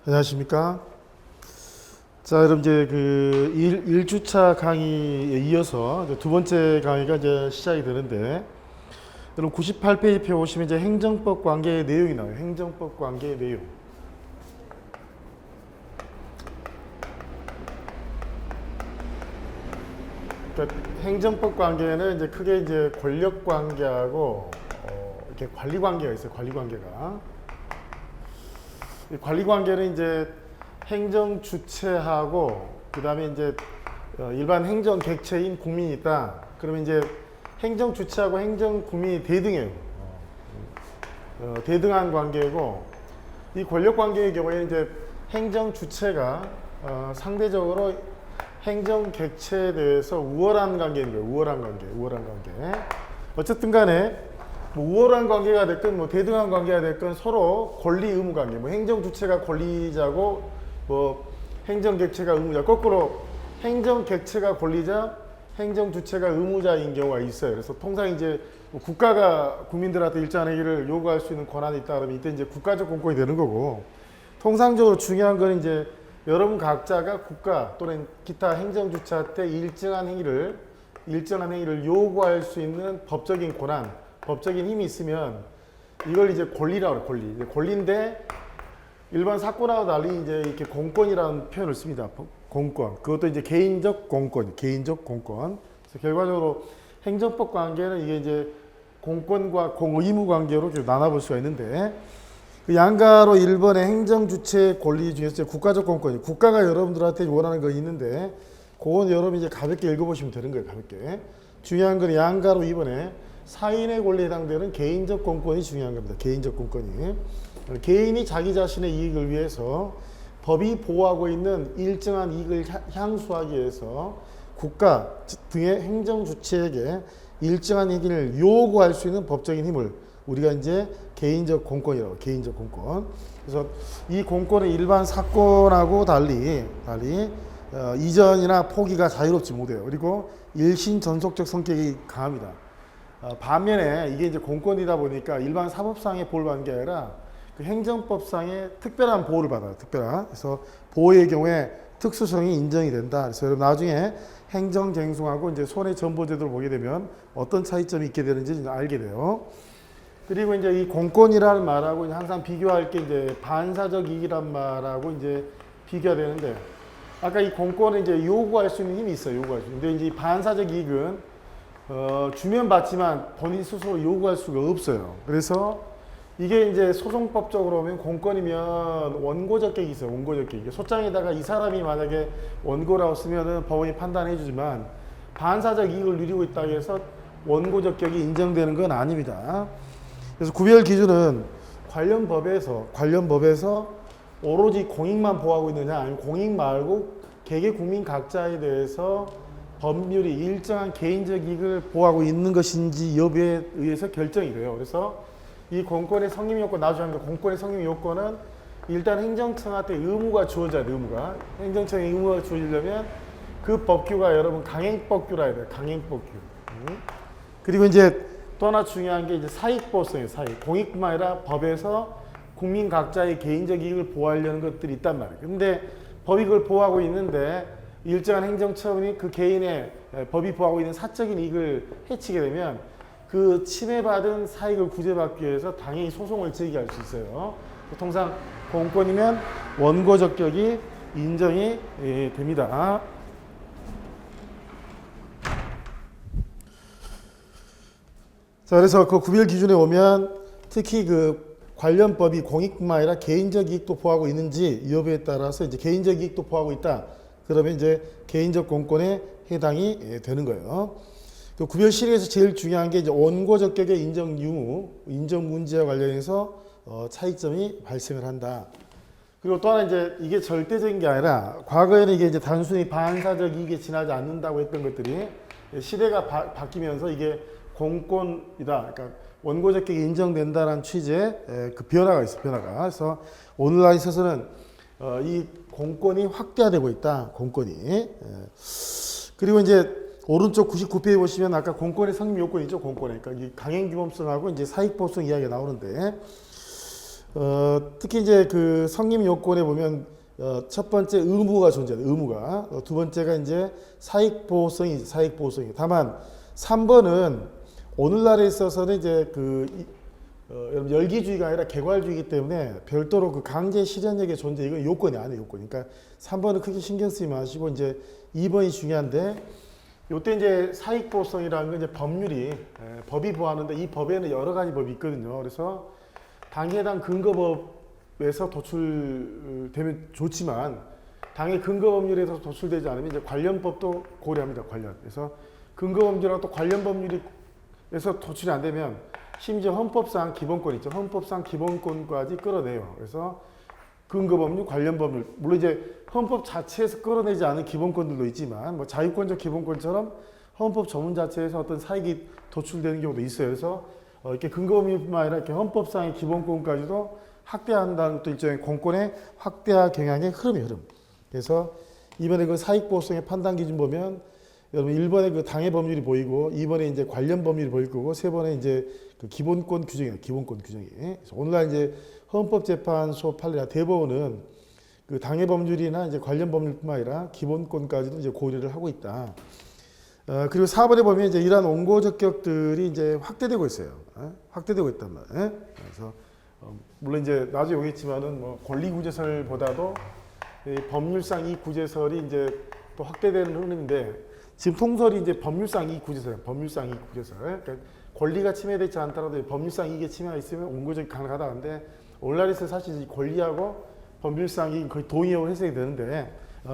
안녕하십니까. 자, 그럼 이제 그 1주차 강의에 이어서 이제 두 번째 강의가 이제 시작이 되는데, 여러분 98페이지에 오시면 이제 행정법 관계의 내용이 나와요. 행정법 관계의 내용. 그러니까 행정법 관계는 이제 크게 이제 권력 관계하고 이렇게 관리 관계가 있어요. 관리 관계가. 이 관리 관계는 이제 행정 주체하고 그다음에 이제 일반 행정 객체인 국민이 있다. 그러면 이제 행정 주체하고 행정 국민이 대등해요. 대등한 관계고, 이 권력 관계의 경우에는 이제 행정 주체가 상대적으로 행정 객체에 대해서 우월한 관계인 거예요. 우월한 관계, 우월한 관계. 어쨌든 간에 뭐 우월한 관계가 됐건 뭐 대등한 관계가 됐건 서로 권리 의무 관계. 뭐 행정 주체가 권리자고 뭐 행정 객체가 의무자. 거꾸로 행정 객체가 권리자, 행정 주체가 의무자인 경우가 있어요. 그래서 통상 이제 뭐 국가가 국민들한테 일정한 행위를 요구할 수 있는 권한이 있다 그러면 이때 이제 국가적 공권이 되는 거고, 통상적으로 중요한 건 이제 여러분 각자가 국가 또는 기타 행정 주체한테 일정한 행위를 요구할 수 있는 법적인 권한, 법적인 힘이 있으면 이걸 이제 권리라고 해요. 권리. 권리인데 일반 사건하고 달리 이제 이렇게 공권이라는 표현을 씁니다. 공권. 그것도 이제 개인적 공권, 개인적 공권. 그래서 결과적으로 행정법 관계는 이게 이제 공권과 공의무 관계로 나눠볼 수가 있는데, 그 양가로 1번의 행정 주체 권리 중에서 국가적 공권이, 국가가 여러분들한테 원하는 거 있는데 그건 여러분이 이제 가볍게 읽어보시면 되는 거예요. 가볍게. 중요한 건 양가로 2번에 사인의 권리에 해당되는 개인적 공권이 중요한 겁니다. 개인적 공권이. 개인이 자기 자신의 이익을 위해서 법이 보호하고 있는 일정한 이익을 향수하기 위해서 국가 등의 행정 주체에게 일정한 얘기를 요구할 수 있는 법적인 힘을 우리가 이제 개인적 공권이라고, 개인적 공권. 그래서 이 공권은 일반 사건하고 달리 이전이나 포기가 자유롭지 못해요. 그리고 일신 전속적 성격이 강합니다. 반면에 이게 이제 공권이다 보니까 일반 사법상의 보호를 받는 게 아니라 그 행정법상의 특별한 보호를 받아요. 특별한. 그래서 보호의 경우에 특수성이 인정이 된다. 그래서 여러분 나중에 행정쟁송하고 이제 손해전보제도를 보게 되면 어떤 차이점이 있게 되는지 알게 돼요. 그리고 이제 이 공권이라는 말하고 항상 비교할 게 이제 반사적 이익이란 말하고 이제 비교가 되는데, 아까 이 공권은 이제 요구할 수 있는 힘이 있어요. 요구할 수 있는. 근데 이제 이 반사적 이익은 주면 받지만 본인 스스로 요구할 수가 없어요. 그래서 이게 이제 소송법적으로 보면 공권이면 원고적 객이 있어요. 원고적 객. 소장에다가 이 사람이 만약에 원고라고 쓰면은 법원이 판단해 주지만 반사적 이익을 누리고 있다고 해서 원고적 격이 인정되는 건 아닙니다. 그래서 구별 기준은 관련 법에서 오로지 공익만 보호하고 있느냐, 아니면 공익 말고 개개 국민 각자에 대해서 법률이 일정한 개인적 이익을 보호하고 있는 것인지 여부에 의해서 결정이 돼요. 그래서 이 공권의 성립 요건, 나중에 합니다. 공권의 성립 요건은 일단 행정청한테 의무가 주어져야 돼요. 의무가. 행정청에 의무가 주어지려면 그 법규가 여러분 강행법규라 해야 돼요. 강행법규. 그리고 이제 또 하나 중요한 게 이제 사익보호성이에요. 사익. 공익뿐만 아니라 법에서 국민 각자의 개인적 이익을 보호하려는 것들이 있단 말이에요. 근데 법이 그걸 보호하고 있는데 일정한 행정처분이 그 개인의 법이 보호하고 있는 사적인 이익을 해치게 되면 그 침해받은 사익을 구제받기 위해서 당연히 소송을 제기할 수 있어요. 통상 공권이면 원고적 격이 인정이 됩니다. 자, 그래서 그 구별 기준에 오면 특히 그 관련 법이 공익뿐만 아니라 개인적 이익도 보호하고 있는지 여부에 따라서 이제 개인적 이익도 보호하고 있다. 그러면 이제 개인적 공권에 해당이 되는 거예요. 그 구별 실행에서 제일 중요한 게 이제 원고적 격의 인정 유무, 인정 문제와 관련해서 차이점이 발생을 한다. 그리고 또 하나 이제 이게 절대적인 게 아니라 과거에는 이게 이제 단순히 반사적 이익에 지나지 않는다고 했던 것들이 시대가 바뀌면서 이게 공권이다. 그러니까 원고적 격이 인정된다는 취지의 그 변화가 있어요. 변화가. 그래서 오늘날 있어서는 이 공권이 확대되고 있다. 공권이. 그리고 이제 오른쪽 99페이지 보시면 아까 공권의 성립 요건이 있죠. 공권에. 그러니까 이 강행규범성하고 이제 사익보호성 이야기가 나오는데, 특히 이제 그 성립 요건에 보면 첫 번째 의무가 존재해요. 의무가. 두 번째가 이제 사익보호성이. 다만 3번은 오늘날에 있어서는 이제 여러분 열기주의가 아니라 개괄주의이기 때문에 별도로 그 강제 실현력의 존재 이건 요건이 아니에요. 요건. 그러니까 3번은 크게 신경 쓰지 마시고 이제 2번이 중요한데 요때 이제 사익보호성이라는 건 이제 법이 보호하는데 이 법에는 여러 가지 법이 있거든요. 그래서 당해당 근거법에서 도출되면 좋지만 당해 근거법률에서 도출되지 않으면 이제 관련법도 고려합니다. 그래서 근거법률하고 또 관련 법률에서 도출이 안 되면 심지어 헌법상 기본권 있죠. 헌법상 기본권까지 끌어내요. 그래서 근거법률, 관련법률 물론 이제 헌법 자체에서 끌어내지 않은 기본권들도 있지만 뭐 자유권적 기본권처럼 헌법 전문 자체에서 어떤 사익이 도출되는 경우도 있어요. 그래서 이렇게 근거법률뿐만 아니라 이렇게 헌법상의 기본권까지도 확대한다는 것도 일종의 공권의 확대화 경향의 흐름. 그래서 이번에 그 사익보호성의 판단 기준 보면 여러분 1번에 그 당해 법률이 보이고 2번에 이제 관련 법률이 보일 거고 3번에 이제 그 기본권 규정이에요. 기본권 규정이. 그래서 오늘날 이제 헌법재판소 판례나 대법원은 그 당해 법률이나 이제 관련 법률뿐만 아니라 기본권까지도 이제 고려를 하고 있다. 그리고 4번에 보면 이제 이러한 원고 적격들이 이제 확대되고 있어요. 확대되고 있단 말이에요. 그래서 물론 이제 나중에 오겠지만은 뭐 권리구제설보다도 법률상 이 구제설이 이제 또 확대되는 흐름인데 지금 통설이 이제 법률상 이 구제설. 그러니까 권리가 침해되지 않더라도 법률상 이게 침해가 있으면 원고적이 가능하다는데 오늘날에서 사실 이 권리하고 법률상이 거의 동의어로 해석이 되는데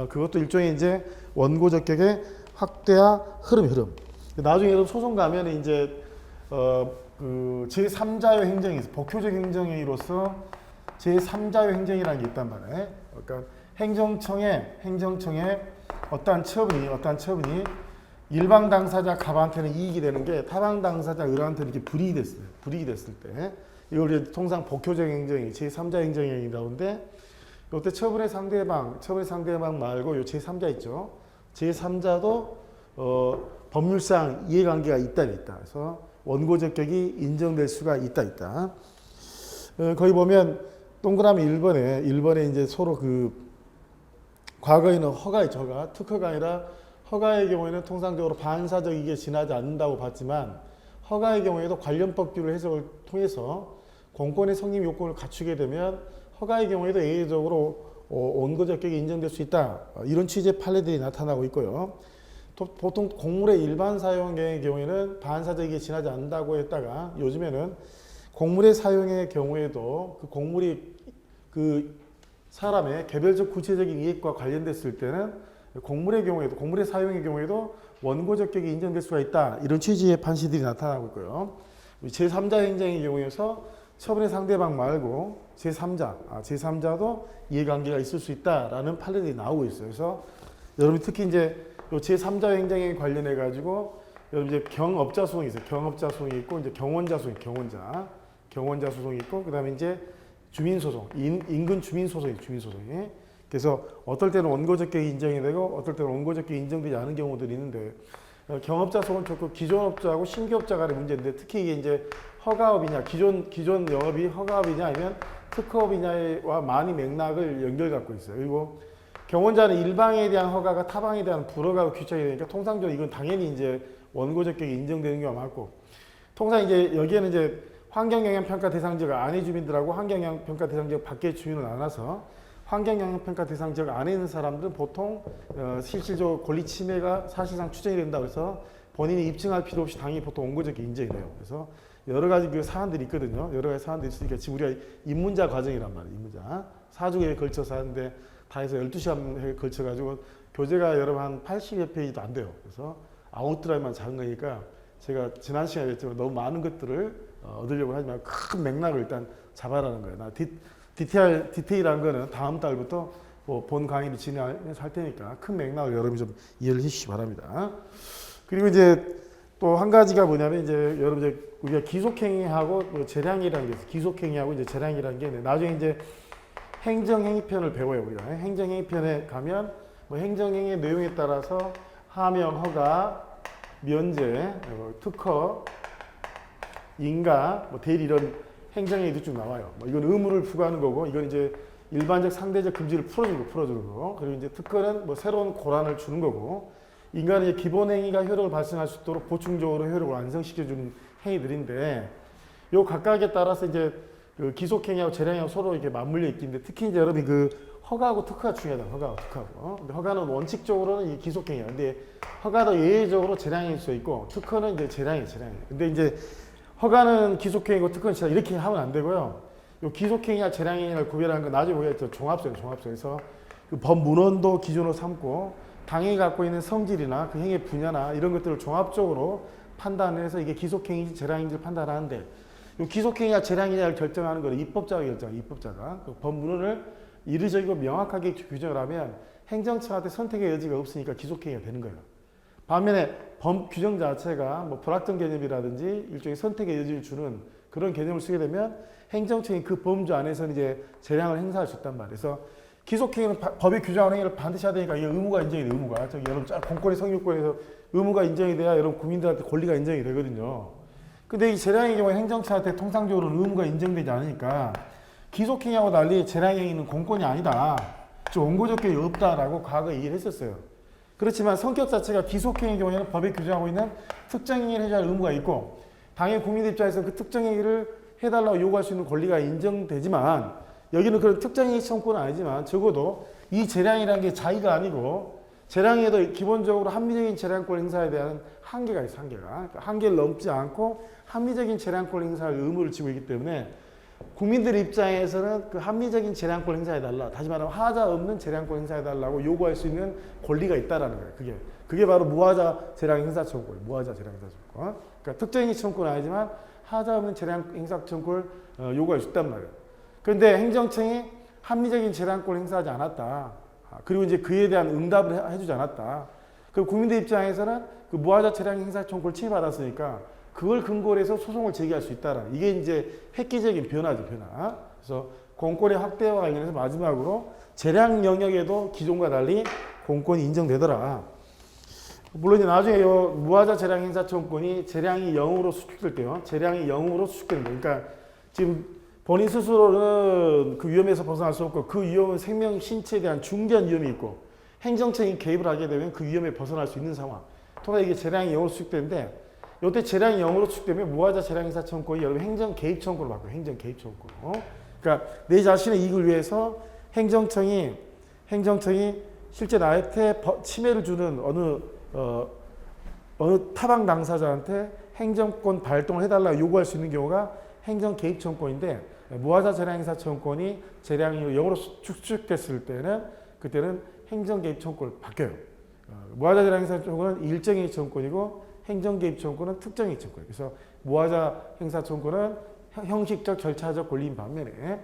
그것도 일종의 이제 원고 적격의 확대화 흐름. 나중에 소송 가면 이제 그 제3자의 행정이 있어. 법효적 행정행위로서 제3자의 행정이라는 게 있단 말이에요. 그러니까 행정청에 어떠한 처분이 일방 당사자 갑한테는 이익이 되는 게 타방 당사자 을한테는 이렇게 불이익이 됐을 때 이걸 통상 복효적 행정이 제3자 행정행위라고 하는데 이때 처분의 상대방 말고 요 제3자 있죠. 제3자도 법률상 이해관계가 있다. 그래서 원고 적격이 인정될 수가 있다. 거기 보면 동그라미 1번에 이제 서로 과거에는 허가, 특허가 아니라 허가의 경우에는 통상적으로 반사적 이익에 지나지 않는다고 봤지만 허가의 경우에도 관련법규를 해석을 통해서 공권의 성립 요건을 갖추게 되면 허가의 경우에도 예외적으로 원고 적격이 인정될 수 있다. 이런 취지의 판례들이 나타나고 있고요. 또 보통 공물의 일반 사용의 경우에는 반사적 이익에 지나지 않는다고 했다가 요즘에는 공물의 사용의 경우에도 그 공물이 사람의 개별적 구체적인 이익과 관련됐을 때는 공물의 사용의 경우에도 원고 적격이 인정될 수가 있다. 이런 취지의 판시들이 나타나고 있고요. 제3자 행정의 경우에서 처분의 상대방 말고 제3자도 이해관계가 있을 수 있다라는 판례들이 나오고 있어요. 그래서 여러분 특히 이제 제3자 행정에 관련해 가지고 여러분 이제 경업자 소송이 있어요. 경업자 소송이 있고 이제 경원자 소송이 있고 그다음에 이제 주민소송, 인근 주민소송이. 그래서 어떨 때는 원고적격이 인정이 되고 어떨 때는 원고적격이 인정되지 않은 경우들이 있는데 경업자 소송은 좋고 기존업자하고 신규업자 간의 문제인데 특히 이게 이제 허가업이냐 기존 영업이 허가업이냐 아니면 특허업이냐와 많이 맥락을 연결 갖고 있어요. 그리고 경원자는 일방에 대한 허가가 타방에 대한 불허가로 규정이 되니까 통상적으로 이건 당연히 이제 원고적격이 인정되는 경우가 많고 통상 이제 여기에는 이제 환경영향평가 대상지역 안의 주민들하고 환경영향평가 대상지역 밖의 주민을 나눠서 환경영향평가 대상지역 안에 있는 사람들은 보통 실질적으로 권리 침해가 사실상 추정이 된다고 해서 본인이 입증할 필요 없이 당연히 보통 원고적격이 인정이 돼요. 그래서 여러 가지 그 사안들이 있거든요. 여러 가지 사안들이 있으니까 지금 우리가 입문자 과정이란 말이에요. 입문자. 4주에 걸쳐서 하는데 다 해서 12시간에 걸쳐가지고 교재가 여러분 한 80여 페이지도 안 돼요. 그래서 아웃라인만 작은 거니까 제가 지난 시간에 했지만 너무 많은 것들을 얻으려고 하지만 큰 맥락을 일단 잡아라는 거예요. 나 디테일한 거는 다음 달부터 본 강의를 진행해서 할 테니까 큰 맥락을 여러분이 좀 이해를 해주시기 바랍니다. 그리고 이제 또 한 가지가 뭐냐면 이제 여러분 이제 우리가 기속행위하고 재량이라는 게 있어요. 기속행위하고 이제 재량이라는 게 나중에 이제 행정행위편을 배워요. 우리가 행정행위편에 가면 행정행위의 내용에 따라서 하명, 허가, 면제, 특허, 인가, 대리 이런 행정행위도 쭉 나와요. 뭐 이건 의무를 부과하는 거고, 이건 이제 일반적 상대적 금지를 풀어주는 거. 그리고 이제 특권은 뭐 새로운 권한을 주는 거고, 인간의 기본 행위가 효력을 발생할 수 있도록 보충적으로 효력을 완성시켜주는 행위들인데, 요 각각에 따라서 이제 그 기속행위하고 재량행위하고 서로 이렇게 맞물려 있긴데, 특히 이제 여러분이 그 허가하고 특허가 중요하다. 허가하고 특허하고. 근데 허가는 원칙적으로는 이 기속행위야. 근데 허가도 예외적으로 재량행위일 수 있고, 특허는 이제 재량행위. 근데 이제 허가는 기속행위고 특허는 재량행위 이렇게 하면 안 되고요. 요 기속행위와 재량행위를 구별하는 건 나중에 보겠죠. 종합성에서 그 법문헌도 기준으로 삼고 당행이 갖고 있는 성질이나 그 행위의 분야나 이런 것들을 종합적으로 판단해서 이게 기속행위인지 재량행위인지 판단하는데, 요 기속행위와 재량행위를 결정하는 거는 입법자가 결정해요. 입법자가. 그 법문헌을 이르적이고 명확하게 규정을 하면 행정처한테 선택의 여지가 없으니까 기속행위가 되는 거예요. 반면에 법 규정 자체가 뭐 불확정 개념이라든지 일종의 선택의 여지를 주는 그런 개념을 쓰게 되면 행정처이 그 범주 안에서는 이제 재량을 행사할 수 있단 말이에요. 그래서 기속행위는 법이 규정하는 행위를 반드시 해야 되니까 이게 의무가 인정이 돼요. 의무가. 저기 여러분 공권의 성유권에서 의무가 인정이 돼야 여러분 국민들한테 권리가 인정이 되거든요. 근데 이 재량의 경우에 행정처한테 통상적으로는 의무가 인정되지 않으니까 기속행위하고 달리 재량행위는 공권이 아니다. 좀 원고적 개혁이 없다라고 과거에 얘기를 했었어요. 그렇지만 성격 자체가 기속행위의 경우에는 법에 규정하고 있는 특정 행위를 해야 할 의무가 있고, 당연히 국민들 입장에서 그 특정 행위를 해달라고 요구할 수 있는 권리가 인정되지만, 여기는 그런 특정 행위 청구는 아니지만 적어도 이 재량이라는 게 자의가 아니고, 재량에도 기본적으로 합리적인 재량권 행사에 대한 한계가 있어요. 그러니까 한계를 넘지 않고 합리적인 재량권 행사할 의무를 지고 있기 때문에 국민들 입장에서는 그 합리적인 재량권 행사해달라, 다시 말하면 하자 없는 재량권 행사해달라고 요구할 수 있는 권리가 있다라는 거예요. 그게 바로 무하자 재량 행사 청구예요. 무하자 재량 행사 청구. 그러니까 특정행위 청구는 아니지만 하자 없는 재량 행사 청구를 요구할 수 있단 말이에요. 그런데 행정청이 합리적인 재량권 행사하지 않았다. 그리고 이제 그에 대한 응답을 해주지 않았다. 그럼 국민들 입장에서는 그 무하자 재량 행사 청구를 취해받았으니까 그걸 근거로 해서 소송을 제기할 수 있다라는, 이게 이제 획기적인 변화죠, 변화. 그래서 공권의 확대와 관련해서 마지막으로 재량 영역에도 기존과 달리 공권이 인정되더라. 물론 이제 나중에 무하자 재량 행사 청구권이 재량이 0으로 수축될 때요. 재량이 0으로 수축되는 거예요. 그러니까 지금 본인 스스로는 그 위험에서 벗어날 수 없고, 그 위험은 생명, 신체에 대한 중대한 위험이 있고, 행정청이 개입을 하게 되면 그 위험에 벗어날 수 있는 상황. 통해 이게 재량이 0으로 수축되는데, 이때 재량이 0으로 수축되면 무하자 재량 행사 청구권이 여러분 행정 개입 청구로 바꿔요. 행정 개입 청구. 그러니까 내 자신의 이익을 위해서 행정청이 실제 나한테 침해를 주는 어느 타방 당사자한테 행정권 발동을 해달라고 요구할 수 있는 경우가 행정 개입 청구권인데, 무하자 재량 행사 청구권이 재량이 0으로 수축됐을 때는 그때는 행정 개입 청구권을 바뀌어요. 무하자 재량 행사 청구는 일정행위 청구권이고 행정 개입 청구는 특정행위 청구예요. 그래서 무하자 행사 청구는 형식적 절차적 권리인 반면에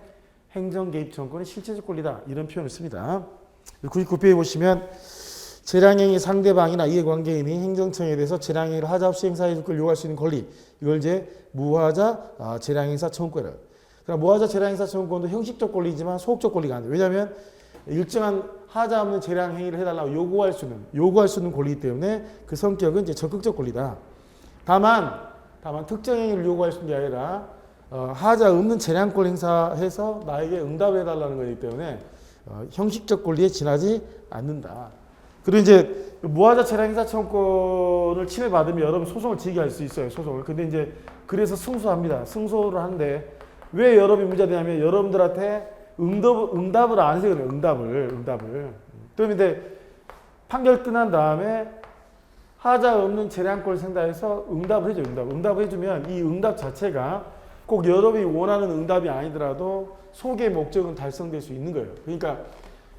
행정 개입 청구는 실체적 권리다, 이런 표현을 씁니다. 99페이지에 보시면 재량행위 상대방이나 이해관계인이 행정청에 대해서 재량행위를 하자 없이 행사해 줄 걸 요구할 수 있는 권리, 이걸 이제 무하자 재량행사 청구권이라. 그러나 무하자 재량행사 청구권도 형식적 권리지만 소극적 권리가 아니에요. 왜냐하면 일정한 하자 없는 재량 행위를 해달라고 요구할 수 있는 권리이기 때문에 그 성격은 이제 적극적 권리다. 다만 특정 행위를 요구할 수 있는 게 아니라 하자 없는 재량권 행사해서 나에게 응답을 해달라는 거기 때문에 형식적 권리에 지나지 않는다. 그리고 이제 무하자 재량 행사 청구권을 침해받으면 여러분 소송을 제기할 수 있어요. 소송을. 근데 이제 그래서 승소합니다. 승소를 하는데 왜 여러분이 문제가 되냐면 여러분들한테 응답을 안 해서 그래요. 응답을. 그럼 이제 판결 끝난 다음에 하자 없는 재량권을 생각해서 응답을 해줘요. 응답을 해주면 이 응답 자체가 꼭 여러분이 원하는 응답이 아니더라도 소개의 목적은 달성될 수 있는 거예요. 그러니까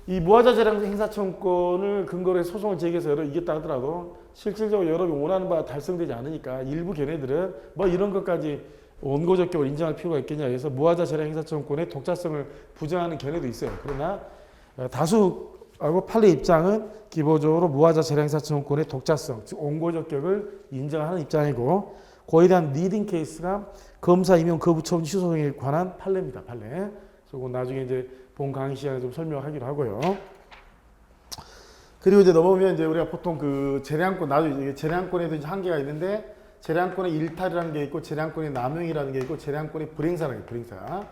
이 무하자 재량 행사 청구권을 근거로 해서 소송을 제기해서 여러분이 이겼다 하더라도 실질적으로 여러분이 원하는 바가 달성되지 않으니까 일부 걔네들은 뭐 이런 것까지 원고적격을 인정할 필요가 있겠냐 해서 무하자 재량 행사 청구권의 독자성을 부정하는 견해도 있어요. 그러나 다수하고 판례 입장은 기본적으로 무하자 재량 행사 청구권의 독자성, 즉 원고적격을 인정하는 입장이고, 그에 대한 리딩 케이스가 검사 임용 거부 처분 취소에 관한 판례입니다. 판례. 그리고 나중에 이제 본 강의 시간에 좀 설명하기로 하고요. 그리고 이제 넘어오면 이제 우리가 보통 그 재량권, 나중에 재량권에도 이제 한계가 있는데, 재량권의 일탈이라는 게 있고 재량권의 남용이라는 게 있고 재량권의 불행사라는 게 불행사.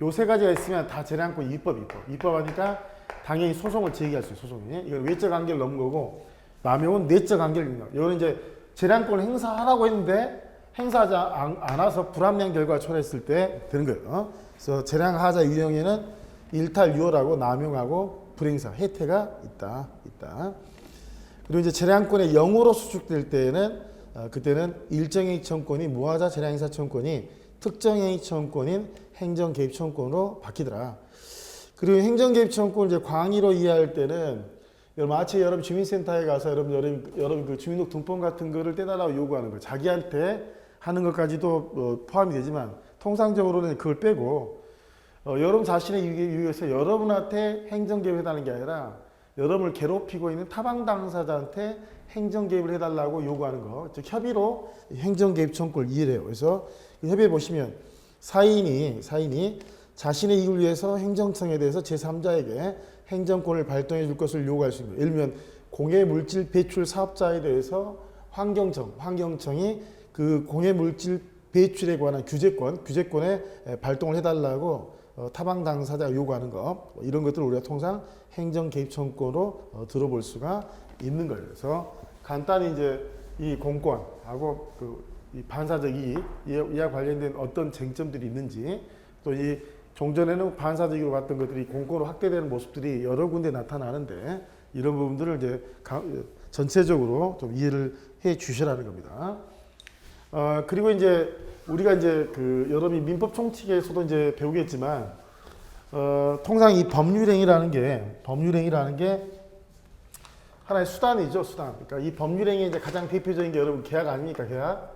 요 세 가지가 있으면 다 재량권 입법. 입법하니까 당연히 소송을 제기할 수 있어요. 소송이. 이건 외적 관계를 넘은 거고 남용은 내적 관계를 넘는 거예요. 이거는 이제 재량권을 행사하라고 했는데 행사하지 않아서 불합리한 결과가 초래했을 때 되는 거예요. 그래서 재량하자 유형에는 일탈, 유월하고 남용하고 불행사, 혜태가 있다. 그리고 이제 재량권의 0으로 수축될 때에는 그때는 일정행위 청권이 무하자 재량행사 청권이 특정행위 청권인 행정개입 청권으로 바뀌더라. 그리고 행정개입 청권을 이제 광의로 이해할 때는 마치 여러분 주민센터에 가서 여러분 그 주민등록 등본 같은 거를 떼달라고 요구하는 거, 자기한테 하는 것까지도 포함이 되지만 통상적으로는 그걸 빼고 여러분 자신의 유익을 위해서 여러분한테 행정개입을 해달라는 게 아니라 여러분을 괴롭히고 있는 타방 당사자한테 행정개입을 해달라고 요구하는 거, 즉 협의로 행정개입 청구를 이해해요. 그래서 협의에 보시면 사인이 자신의 이익을 위해서 행정청에 대해서 제3자에게 행정권을 발동해 줄 것을 요구할 수 있는 거예요. 예를 들면 공해물질 배출 사업자에 대해서 환경청이 그 공해물질 배출에 관한 규제권에 발동을 해달라고 타방 당사자가 요구하는 거, 이런 것들을 우리가 통상 행정 개입 청구로 들어볼 수가 있는 거예요. 그래서 간단히 이제 이 공권하고 이 반사적 이와 관련된 어떤 쟁점들이 있는지, 또 이 종전에는 반사적으로 봤던 것들이 공권으로 확대되는 모습들이 여러 군데 나타나는데 이런 부분들을 이제 전체적으로 좀 이해를 해 주시라는 겁니다. 그리고 이제 우리가 이제 여러분이 민법 총칙에서도 이제 배우겠지만 통상 이 법률행위라는 게 하나의 수단이죠, 수단. 그러니까 이 법률행위의 이제 가장 대표적인 게 여러분 계약 아닙니까, 계약?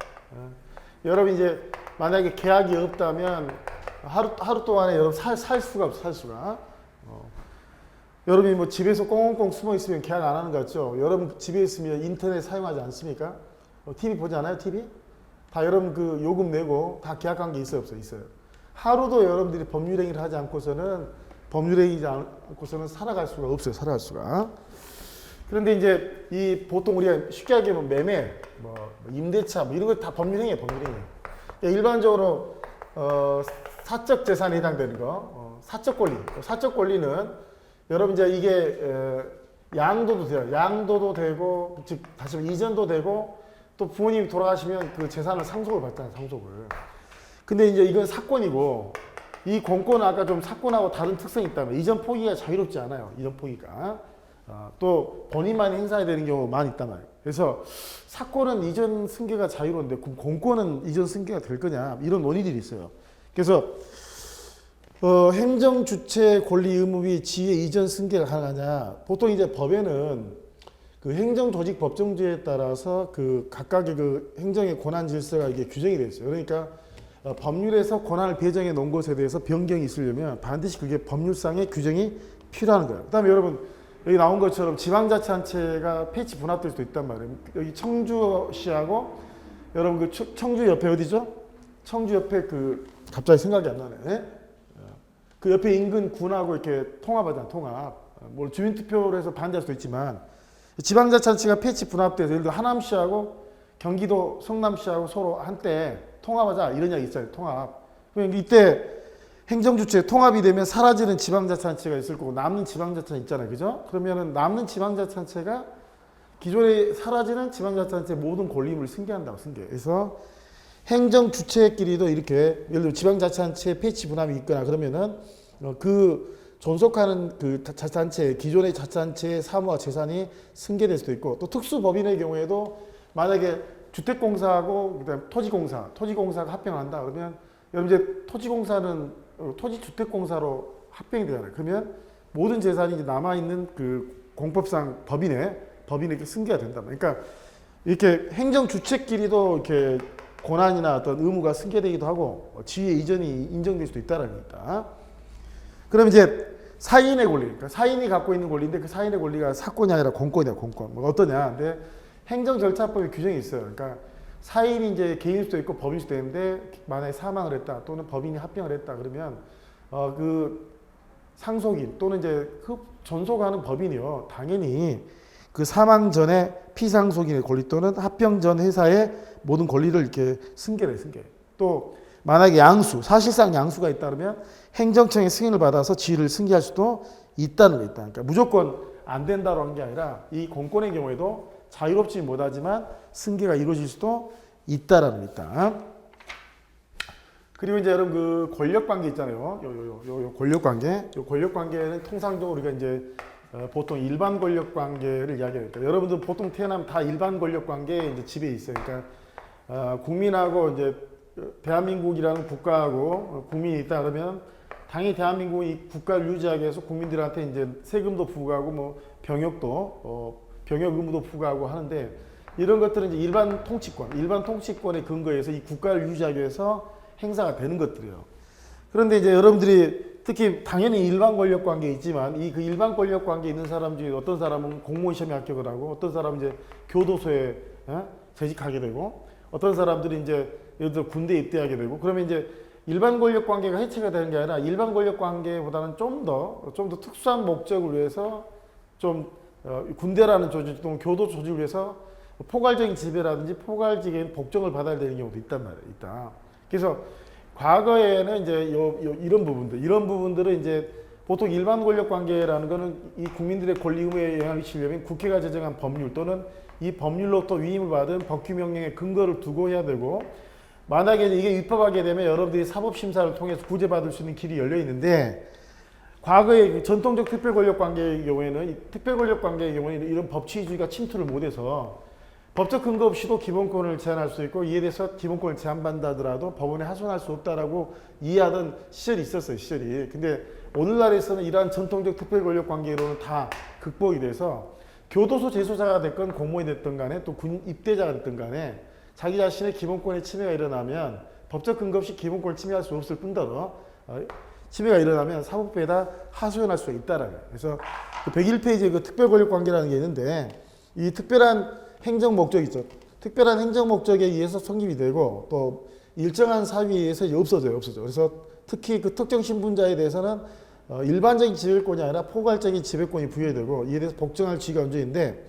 여러분 이제 만약에 계약이 없다면 하루 동안에 여러분 살 수가 없어, 살 수가. 여러분이 뭐 집에서 꽁꽁 숨어 있으면 계약 안 하는 거 같죠? 여러분 집에 있으면 인터넷 사용하지 않습니까? TV 보지 않아요, TV? 다 여러분 그 요금 내고 다 계약한 게 있어요, 없어요? 있어요. 하루도 여러분들이 법률행위를 하지 않고서는 살아갈 수가 없어요, 살아갈 수가. 그런데 이제 이 보통 우리가 쉽게 얘기하면 매매, 임대차 이런 거 다 법률행위예요, 법률행위. 일반적으로 사적 재산에 해당되는 거, 사적 권리. 사적 권리는 여러분 이제 이게 양도도 돼요. 양도도 되고, 즉 다시 말해 이전도 되고, 또 부모님이 돌아가시면 그 재산을 상속을 받잖아요, 상속을. 근데 이제 이건 사건이고, 이 공권은 아까 좀 사건하고 다른 특성이 있다면 이전 포기가 자유롭지 않아요. 이전 포기가. 또 본인만이 행사해야 되는 경우가 많이 있단 말이에요. 그래서 사건은 이전 승계가 자유로운데 그럼 공권은 이전 승계가 될 거냐, 이런 논의들이 있어요. 그래서 행정 주체 권리 의무비 지혜 이전 승계가 가능하냐. 보통 이제 법에는 그 행정 조직 법정주의에 따라서 그 각각의 그 행정의 권한 질서가 이게 규정이 되어 있어요. 그러니까 법률에서 권한을 배정해 놓은 것에 대해서 변경이 있으려면 반드시 그게 법률상의 규정이 필요한 거예요. 그다음에 여러분 여기 나온 것처럼 지방자치단체가 패치 분합될 수도 있단 말이에요. 여기 청주시하고 여러분 그 청주 옆에 어디죠? 청주 옆에 갑자기 생각이 안 나네. 그 옆에 인근 군하고 이렇게 통합하잖아, 통합. 뭐 주민투표를 해서 반대할 수도 있지만 지방자치단체가 패치 분합돼서 예를 들어 하남시하고 경기도 성남시하고 서로 한때 통합하자 이런 이야기 있잖아요, 통합. 그러니까 이때 행정주체 통합이 되면 사라지는 지방자치단체가 있을 거고 남는 지방자치단체 있잖아요, 그죠? 그러면은 남는 지방자치단체가 기존에 사라지는 지방자치단체 모든 권리임을 승계한다고 승계. 그래서 행정주체끼리도 이렇게 예를 들어 지방자치단체 패치 분합이 있거나 그러면은 그 존속하는 그 자치단체 기존의 자치단체의 사무와 재산이 승계될 수도 있고, 또 특수법인의 경우에도 만약에 주택공사하고 그다음 토지공사가 합병을 한다 그러면 여러분 이제 토지공사는 토지주택공사로 합병이 되잖아요. 그러면 모든 재산이 이제 남아있는 그 공법상 법인에게 승계가 된다. 그러니까 이렇게 행정주체끼리도 이렇게 권한이나 어떤 의무가 승계되기도 하고 지위의 이전이 인정될 수도 있다는 겁니다. 그럼 이제 사인의 권리, 그러니까 사인이 갖고 있는 권리인데 그 사인의 권리가 사건이 아니라 공권이야, 공권. 어떠냐? 근데 행정절차법에 규정이 있어요. 그러니까 사인이 이제 개인일 수도 있고 법인일 수도 있는데 만약에 사망을 했다 또는 법인이 합병을 했다 그러면 그 상속인 또는 이제 그 존속하는 법인이요 당연히 그 사망 전에 피상속인의 권리 또는 합병 전 회사의 모든 권리를 이렇게 승계를 해, 승계. 또 만약에 양수, 사실상 양수가 있다면 행정청의 승인을 받아서 지위를 승계할 수도 있다는 거 있다. 그러니까 무조건 안 된다고 한 게 아니라 이 공권의 경우에도 자유롭지 못하지만 승계가 이루어질 수도 있다라는 거 있다. 그리고 이제 여러분 그 권력 관계 있잖아요. 요 권력 관계. 요 권력 관계는 통상적으로 우리가 이제 보통 일반 권력 관계를 이야기하니까 여러분들 보통 태어나면 다 일반 권력 관계에 이제 지배에 있어요. 그러니까 국민하고 이제 대한민국이라는 국가하고 국민이 있다 그러면 당연히 대한민국이 국가를 유지하기 위해서 국민들한테 이제 세금도 부과하고 뭐 병역도 병역 의무도 부과하고 하는데 이런 것들은 이제 일반 통치권의 근거에서 이 국가를 유지하기 위해서 행사가 되는 것들이에요. 그런데 이제 여러분들이 특히 당연히 일반 권력 관계에 있지만 이 그 일반 권력 관계에 있는 사람 중에 어떤 사람은 공무원 시험에 합격을 하고 어떤 사람은 이제 교도소에 재직하게 되고 어떤 사람들이 이제 예를 들어 군대에 입대하게 되고 그러면 이제 일반 권력 관계가 해체가 되는 게 아니라 일반 권력 관계보다는 좀 더 특수한 목적을 위해서 좀 군대라는 조직 또는 교도 조직을 위해서 포괄적인 지배라든지 포괄적인 복종을 받아야 되는 경우도 있단 말이에요. 있다. 그래서 과거에는 이제 이런 부분들은 이제 보통 일반 권력 관계라는 거는 이 국민들의 권리 의무에 영향을 미치려면 국회가 제정한 법률 또는 이 법률로부터 위임을 받은 법규 명령의 근거를 두고 해야 되고 만약에 이게 위법하게 되면 여러분들이 사법심사를 통해서 구제받을 수 있는 길이 열려 있는데 과거의 전통적 특별권력관계의 경우에는 특별권력관계의 경우에는 이런 법치주의가 침투를 못해서 법적 근거 없이도 기본권을 제한할 수 있고 이에 대해서 기본권을 제한받는다 하더라도 법원에 하소연할 수 없다라고 이해하던 시절이 있었어요. 시절이. 근데 오늘날에서는 이러한 전통적 특별권력관계로는 다 극복이 돼서 교도소 재소자가 됐건 공무원이 됐든 간에 또 군 입대자가 됐든 간에 자기 자신의 기본권의 침해가 일어나면 법적 근거 없이 기본권을 침해할 수 없을 뿐더러 침해가 일어나면 사법부에다 하소연할 수가 있다라는 거예요. 그래서 그 101페이지에 그 특별권력관계라는 게 있는데 이 특별한 행정 목적 있죠. 특별한 행정 목적에 의해서 성립이 되고 또 일정한 사유에 의해서 없어져요. 그래서 특히 그 특정 신분자에 대해서는 일반적인 지배권이 아니라 포괄적인 지배권이 부여되고 이에 대해서 복종할 지위가 언제인데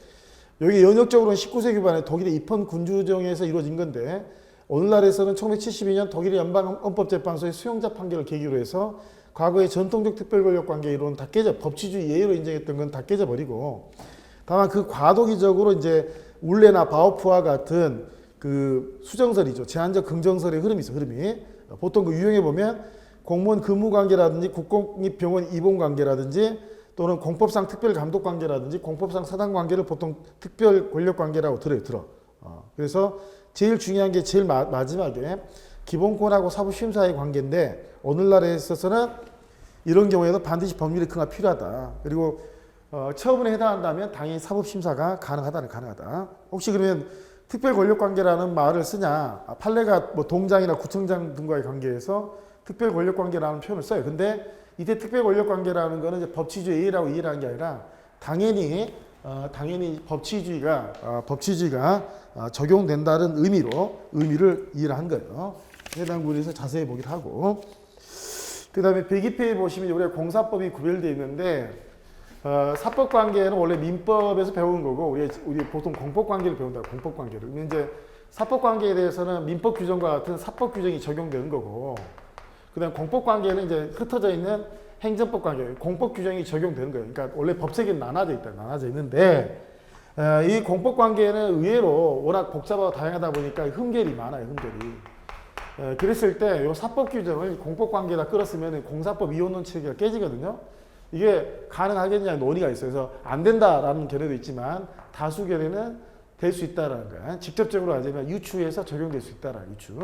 여기 연역적으로는 19세기 기반의 독일의 입헌 군주정에서 이루어진 건데 오늘날에서는 1972년 독일의 연방헌법재판소의 수용자 판결을 계기로 해서 과거의 전통적 특별권력관계 이론은 다 법치주의 예외로 인정했던 건 다 깨져버리고 다만 그 과도기적으로 이제 울레나 바우프와 같은 그 수정설이죠. 제한적 긍정설의 흐름이 있어, 흐름이. 보통 그 유형에 보면 공무원 근무관계라든지 국공립병원 입원관계라든지 또는 공법상 특별감독관계라든지 공법상 사당관계를 보통 특별권력관계라고 들어. 그래서 제일 중요한 게 제일 마지막에 기본권하고 사법심사의 관계인데 오늘날에 있어서는 이런 경우에도 반드시 법률의 근거가 필요하다. 그리고 처분에 해당한다면 당연히 사법심사가 가능하다. 혹시 그러면 특별권력관계라는 말을 쓰냐? 판례가 뭐 동장이나 구청장 등과의 관계에서 특별권력관계라는 표현을 써요. 근데 이때 특별권력관계라는 거는 이제 법치주의 예의라고 이해를 하는 게 아니라 당연히 법치주의가 적용된다는 의미를 이해를 한 거예요. 해당 구에서 자세히 보기를 하고 그 다음에 102페이지 보시면 우리가 공사법이 구별되어 있는데 사법관계는 원래 민법에서 배우는 거고 우리 보통 공법관계를 배운다. 공법관계를. 근데 이제 사법관계에 대해서는 민법 규정과 같은 사법 규정이 적용되는 거고 그다음 공법관계는 이제 흩어져 있는 행정법 관계, 공법 규정이 적용되는 거예요. 그러니까 원래 법세계는 나눠져 있는데 이 공법 관계는 의외로 워낙 복잡하고 다양하다 보니까 흠결이 많아요. 그랬을 때 이 사법 규정을 공법 관계에다 끌었으면 공사법 이혼론 체계가 깨지거든요. 이게 가능하겠냐는 논의가 있어요. 그래서 안 된다라는 견해도 있지만 다수 견해는 될 수 있다라는 거야. 직접적으로 하자면 유추해서 적용될 수 있다라는 유추.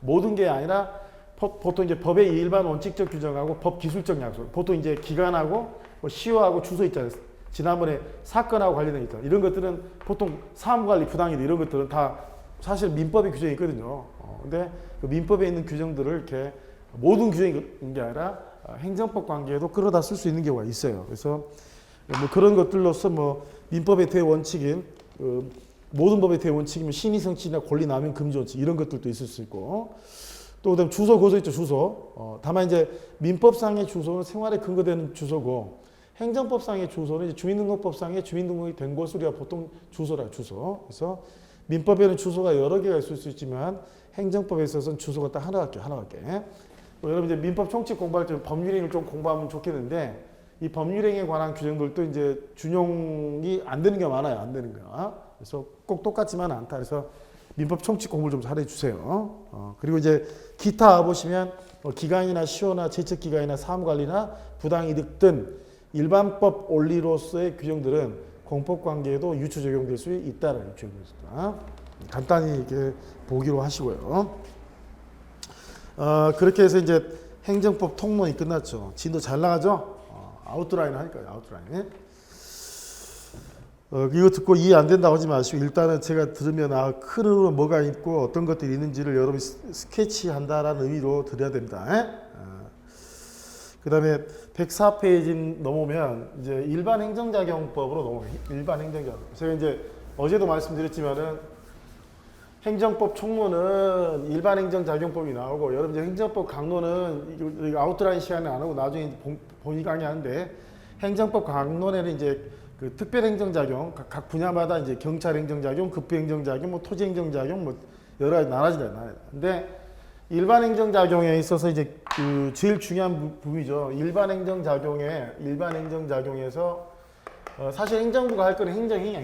모든 게 아니라 보통 이제 법의 일반 원칙적 규정하고 법 기술적 약속. 보통 이제 기간하고 뭐 시효하고 주소 있잖아요. 지난번에 사건하고 관련된 있잖아요. 이런 것들은 보통 사무관리 부당이다 이런 것들은 다 사실 민법의 규정이 있거든요. 근데 그 민법에 있는 규정들을 이렇게 모든 규정인 게 아니라 행정법 관계에도 끌어다 쓸 수 있는 경우가 있어요. 그래서 뭐 그런 것들로서 뭐 민법의 대원칙인 모든 법의 대원칙이면 신의 성취나 권리 남용 금지 원칙 이런 것들도 있을 수 있고 또 그다음 주소 고소 있죠. 주소. 다만 이제 민법상의 주소는 생활에 근거되는 주소고 행정법상의 주소는 이제 주민등록법상의 주민등록이 된 곳을 우리가 보통 주소라 주소. 그래서 민법에는 주소가 여러 개가 있을 수 있지만 행정법에 있어서는 주소가 딱 하나밖에. 여러분 이제 민법 총칙 공부할 때 법률행위를 좀 공부하면 좋겠는데 이 법률행위에 관한 규정들도 이제 준용이 안 되는 게 많아요. 안 되는 거야. 그래서 꼭 똑같지만은 않다. 그래서 민법 총칙 공부를 좀 잘해 주세요. 그리고 이제 기타 보시면 기간이나 시효나 제척기간이나 사무관리나 부당이득 등 일반법 원리로서의 규정들은 공법관계에도 유추 적용될 수 있다라는 규정입니다. 간단히 이렇게 보기로 하시고요. 그렇게 해서 이제 행정법 통론이 끝났죠. 진도 잘 나가죠? 아웃라인 하니까요. 아웃라인. 이거 듣고 이해 안 된다고 하지 마시고 일단은 제가 들으면 큰 흐름은 뭐가 있고 어떤 것들이 있는지를 여러분이 스케치한다라는 의미로 들어야 됩니다. 그 다음에 104페이지 넘으면 이제 일반 행정작용법으로 넘어가요. 일반 행정작용. 제가 이제 어제도 말씀드렸지만은 행정법 총론은 일반 행정작용법이 나오고 여러분 이제 행정법 강론은 이거 아웃라인 시간에 안 하고 나중에 본의 강의하는데 행정법 강론에는 이제 그 특별행정작용 각 분야마다 이제 경찰행정작용, 급부행정작용, 뭐 토지행정작용 뭐 여러 가지 나눠지잖아요. 근데 일반 행정작용에 있어서 이제 그 제일 중요한 부분이죠. 일반 행정작용에서 사실 행정부가 할 거는 행정이.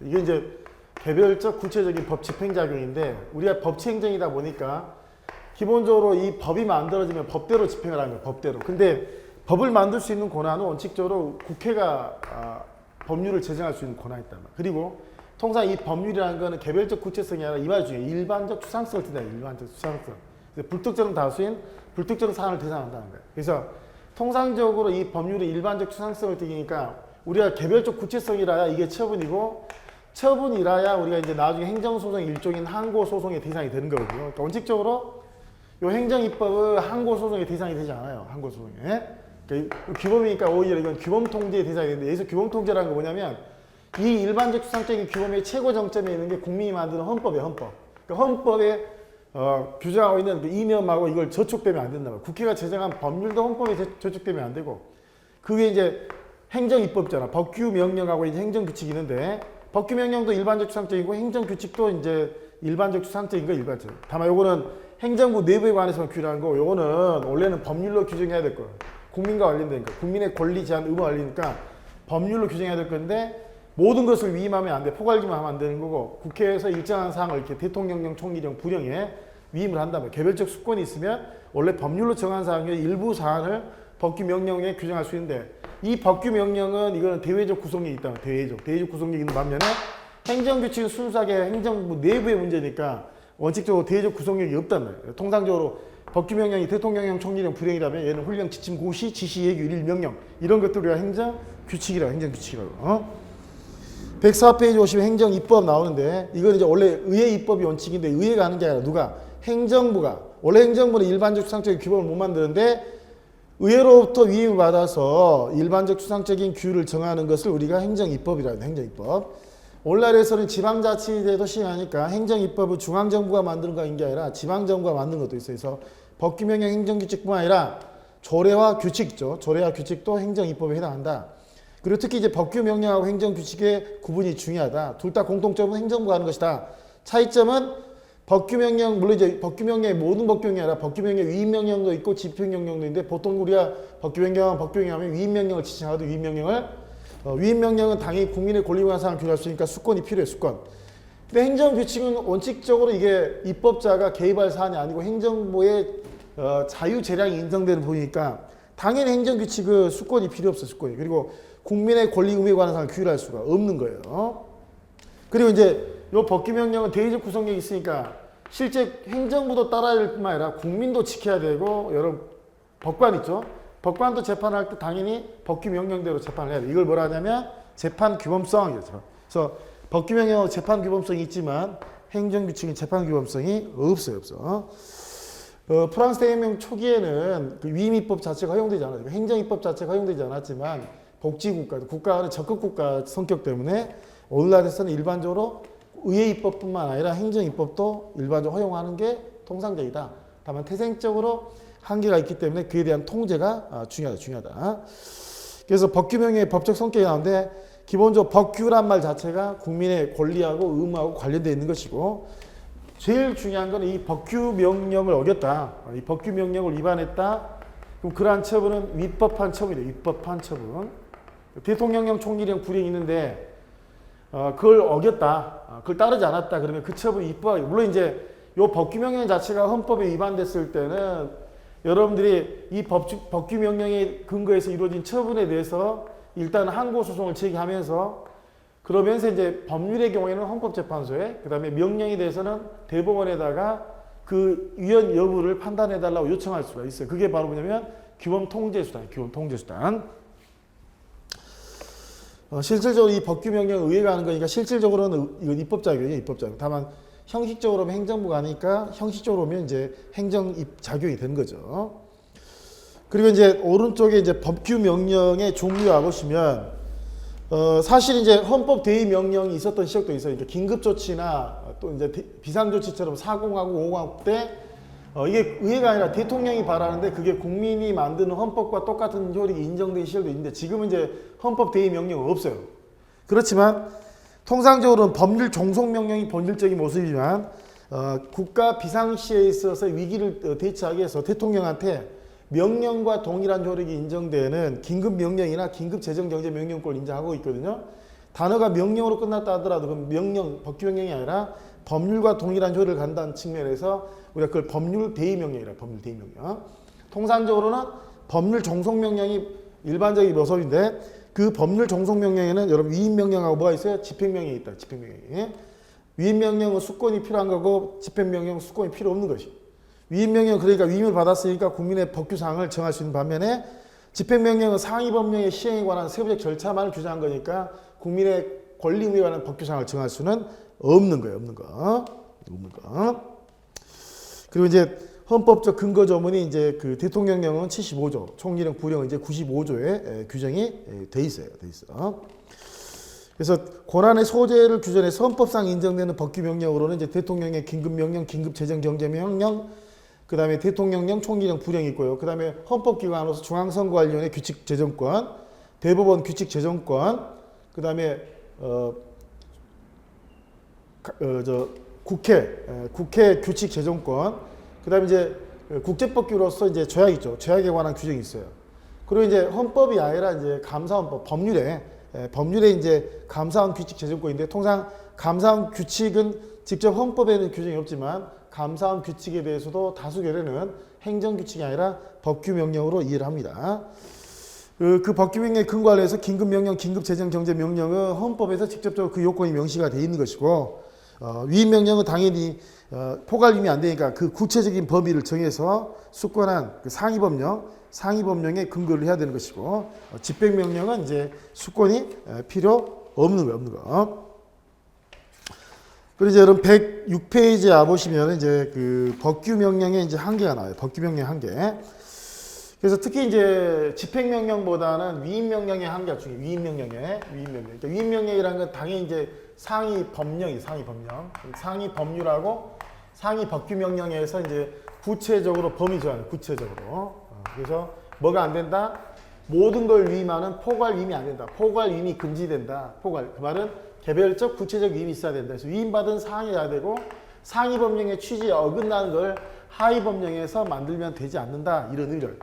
이게 이제 개별적 구체적인 법 집행작용인데 우리가 법치행정이다 보니까 기본적으로 이 법이 만들어지면 법대로 집행을 하는 거예요. 법대로. 근데 법을 만들 수 있는 권한은 원칙적으로 국회가 법률을 제정할 수 있는 권한이 있단 말이에요. 그리고 통상 이 법률이라는 거는 개별적 구체성이 아니라 이 말 중에 일반적 추상성을 띈다. 일반적 추상성. 불특정 다수인 불특정 사안을 대상한다는 거예요. 그래서 통상적으로 이 법률이 일반적 추상성을 띠니까 우리가 개별적 구체성이라야 이게 처분이고 처분이라야 우리가 이제 나중에 행정소송 일종인 항고소송의 대상이 되는 거거든요. 그러니까 원칙적으로 이 행정입법은 항고소송의 대상이 되지 않아요. 항고소송에. 그러니까 규범이니까 오히려 이건 규범통제의 대상이 되는데 여기서 규범통제라는 거 뭐냐면 이 일반적 추상적인 규범의 최고 정점에 있는 게 국민이 만드는 헌법이에요. 헌법. 그러니까 헌법에 규정하고 있는 그 이념하고 이걸 저촉되면 안 된다. 국회가 제정한 법률도 헌법에 저촉되면 안 되고 그게 이제 행정입법이잖아. 법규명령하고 이제 행정규칙이 있는데 법규명령도 일반적 추상적이고 행정규칙도 이제 일반적 추상적인 거 일반적. 다만 요거는 행정부 내부에 관해서만 규정한 거 요거는 원래는 법률로 규정해야 될 거예요. 국민과 관련되니까 국민의 권리 제한 의무가 관련이니까 법률로 규정해야 될 건데 모든 것을 위임하면 안 돼. 포괄기만 하면 안 되는 거고 국회에서 일정한 사항을 이렇게 대통령령, 총리령, 부령에 위임을 한다면 개별적 수권이 있으면 원래 법률로 정한 사항의 일부 사안을 법규명령에 규정할 수 있는데 이 법규명령은 이거는 대외적 구성력이 있다면 대외적 구성력이 있는 반면에 행정규칙은 순수하게 행정부 내부의 문제니까 원칙적으로 대외적 구성력이 없단 말이에요. 통상적으로 법규명령이 대통령령, 총리령, 부령이라면 얘는 훈령, 지침, 고시, 지시, 예규, 일일, 명령 이런 것들 우리가 행정규칙이라고 104페이지 오시면 행정입법 나오는데 이건 이제 원래 의회 입법이 원칙인데 의회가 하는 게 아니라 누가? 행정부가. 원래 행정부는 일반적 추상적인 규범을 못 만드는데 의회로부터 위임을 받아서 일반적 추상적인 규율을 정하는 것을 우리가 행정입법이라고 해요. 행정입법. 오늘날에서는 지방자치제도 시행하니까 행정입법은 중앙정부가 만드는 것인 게 아니라 지방정부가 만드는 것도 있어요. 그래서 법규명령 행정규칙뿐만 아니라 조례와 규칙 있죠. 조례와 규칙도 행정입법에 해당한다. 그리고 특히 이제 법규명령하고 행정규칙의 구분이 중요하다. 둘 다 공통점은 행정부가 하는 것이다. 차이점은 법규명령, 물론 이제 법규명령의 모든 법규명이 아니라 법규명령 위임명령도 있고 집행명령도 있는데 보통 우리가 법규명령하면 위임명령을 지칭하거든. 위임명령은 당연히 국민의 권리와 사항을 규정할 수 있으니까 수권이 필요해. 수권. 근데 행정규칙은 원칙적으로 이게 입법자가 개입할 사안이 아니고 행정부의 자유재량이 인정되는 부분이니까 당연히 행정규칙은 수권이 필요 없어. 수권이. 그리고 국민의 권리 의무에 관한 사항을 규율할 수가 없는 거예요. 그리고 이제 이 법규명령은 대의적 구성력이 있으니까 실제 행정부도 따라야 될 뿐만 아니라 국민도 지켜야 되고 여러 법관 있죠. 법관도 재판할 때 당연히 법규명령대로 재판을 해야 돼. 이걸 뭐라 하냐면 재판규범성이죠. 그래서 법규명령은 재판규범성이 있지만 행정규칙은 재판규범성이 없어요. 프랑스 대혁명 초기에는 그 위임입법 자체가 허용되지 않았어요. 행정입법 자체가 허용되지 않았지만 국가는 적극국가 성격 때문에 오늘날에서는 일반적으로 의회입법뿐만 아니라 행정입법도 일반적으로 허용하는 게 통상적이다. 다만 태생적으로 한계가 있기 때문에 그에 대한 통제가 중요하다. 그래서 법규명령의 법적 성격이 나오는데 기본적으로 법규란 말 자체가 국민의 권리하고 의무하고 관련되어 있는 것이고 제일 중요한 건 이 법규명령을 어겼다. 이 법규명령을 위반했다. 그럼 그러한 처분은 위법한 처분이에요. 위법한 처분. 대통령령 총리령 불이행이 있는데 그걸 어겼다. 그걸 따르지 않았다. 그러면 그 처분이 위법. 물론 이제 이 법규명령 자체가 헌법에 위반됐을 때는 여러분들이 이 법규명령에 근거해서 이루어진 처분에 대해서 일단 항고소송을 제기하면서 그러면서 이제 법률의 경우에는 헌법재판소에 그다음에 명령에 대해서는 대법원에다가 그 위헌 여부를 판단해달라고 요청할 수가 있어요. 그게 바로 뭐냐면 규범통제수단, 규범통제수단. 실질적으로 이 법규명령 의회가 하는 거니까 실질적으로는 이건 입법작용이에요. 입법작용. 다만 형식적으로 하면 행정부가 하니까 형식적으로 하면 이제 행정작용이 되는 거죠. 그리고 이제 오른쪽에 이제 법규명령의 종류와 보시면 사실 이제 헌법 대의 명령이 있었던 시절도 있어요. 그러니까 긴급조치나 또 이제 비상조치처럼 4공화국, 5공화국 때 이게 의회가 아니라 대통령이 발하는데 그게 국민이 만드는 헌법과 똑같은 효력이 인정된 시절도 있는데 지금은 이제 헌법 대의 명령은 없어요. 그렇지만 통상적으로는 법률 종속 명령이 본질적인 모습이지만 국가 비상시에 있어서 위기를 대처하기 위해서 대통령한테 명령과 동일한 효력이 인정되는 긴급명령이나 긴급재정경제명령권을 인정하고 있거든요. 단어가 명령으로 끝났다 하더라도 그 명령, 법규명령이 아니라 법률과 동일한 효력을 간다는 측면에서 우리가 그걸 법률 대의명령이라 법률 대의명령. 통상적으로는 법률 종속명령이 일반적인 모습인데 그 법률 종속명령에는 여러분 위임명령하고 뭐가 있어요? 집행명령이 있다. 집행명령이. 위임명령은 수권이 필요한 거고 집행명령은 수권이 필요 없는 것이. 위임명령 그러니까 위임을 받았으니까 국민의 법규사항을 정할 수 있는 반면에 집행명령은 상위법령의 시행에 관한 세부적 절차만을 규정한 거니까 국민의 권리 의무에 관한 법규사항을 정할 수는 없는 거예요. 없는 거. 그리고 이제 헌법적 근거 조문이 이제 그 대통령령은 75조, 총리령, 부령은 이제 95조에 규정이 돼 있어요. 그래서 권한의 소재를 규정해서 헌법상 인정되는 법규명령으로는 이제 대통령의 긴급명령, 긴급재정경제명령, 그 다음에 대통령령, 총리령, 부령이 있고요. 그 다음에 헌법기관으로서 중앙선거관리위원회 규칙재정권, 대법원 규칙재정권, 그 다음에 국회 규칙재정권, 그 다음에 이제 국제법규로서 이제 조약이 있죠. 조약에 관한 규정이 있어요. 그리고 이제 헌법이 아니라 이제 감사헌법, 법률에 이제 감사원 규칙재정권인데 통상 감사원 규칙은 직접 헌법에는 규정이 없지만 감사원 규칙에 대해서도 다수 결에는 행정규칙이 아니라 법규명령으로 이해를 합니다. 그 법규명령에 근거하여 해서 긴급명령, 긴급재정경제명령은 헌법에서 직접적으로 그 요건이 명시가 되어 있는 것이고 위임명령은 당연히 포괄임이 안 되니까 그 구체적인 범위를 정해서 숙권한 그 상위법령에 근거를 해야 되는 것이고 집행명령은 이제 숙권이 필요 없는 거. 그리고 이제 여러분 106페이지에 와보시면 이제 그 법규명령의 이제 한계가 나와요. 법규명령 한계. 그래서 특히 이제 집행명령보다는 위임명령의 한계가 중요해요. 위임명령. 그러니까 위임명령이라는 건 당연히 이제 상위 법령이 상위 법률하고 상위 법규명령에서 이제 구체적으로 범위 정하는 구체적으로. 그래서 뭐가 안 된다? 모든 걸 위임하는 포괄 위임이 안 된다. 포괄 위임이 금지된다. 그 말은 개별적 구체적 위임이 있어야 된다. 그래서 위임받은 사항이어야 되고 상위 법령의 취지에 어긋나는 걸 하위 법령에서 만들면 되지 않는다. 이런 의견.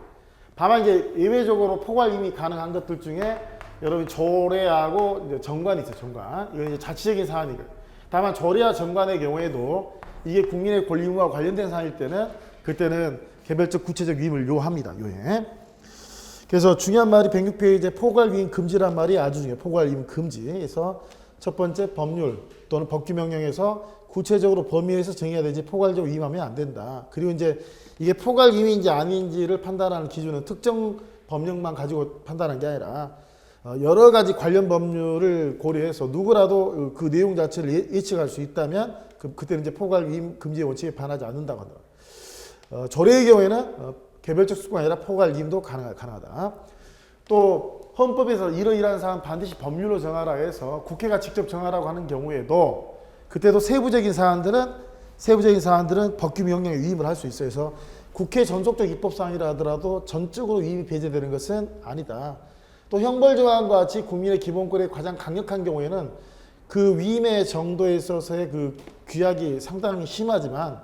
다만 이제 예외적으로 포괄 위임이 가능한 것들 중에 여러분 조례하고 이제 정관이 있어요. 정관. 이건 이제 자치적인 사안이고. 다만 조례와 정관의 경우에도 이게 국민의 권리 의무와 관련된 사안일 때는 그때는 개별적 구체적 위임을 요합니다. 요해. 그래서 중요한 말이 106페이지에 포괄 위임 금지란 말이 아주 중요해요. 포괄 위임 금지. 그래서 첫 번째 법률 또는 법규명령에서 구체적으로 범위에서 정해야 되지 포괄적으로 위임하면 안 된다. 그리고 이제 이게 포괄 위임인지 아닌지를 판단하는 기준은 특정 법령만 가지고 판단하는 게 아니라 여러 가지 관련 법률을 고려해서 누구라도 그 내용 자체를 예측할 수 있다면 그때는 이제 포괄 위임 금지의 원칙에 반하지 않는다고 하더라고요. 조례의 경우에는 개별적 수가 아니라 포괄 위임도 가능하다. 또 헌법에서 이러이러한 사항 반드시 법률로 정하라 해서 국회가 직접 정하라고 하는 경우에도 그때도 세부적인 사안들은 법규명령에 위임을 할 수 있어요. 그래서 국회 전속적 입법사항이라 하더라도 전적으로 위임이 배제되는 것은 아니다. 또 형벌조항과 같이 국민의 기본권이 가장 강력한 경우에는 그 위임의 정도에 있어서의 그 규약이 상당히 심하지만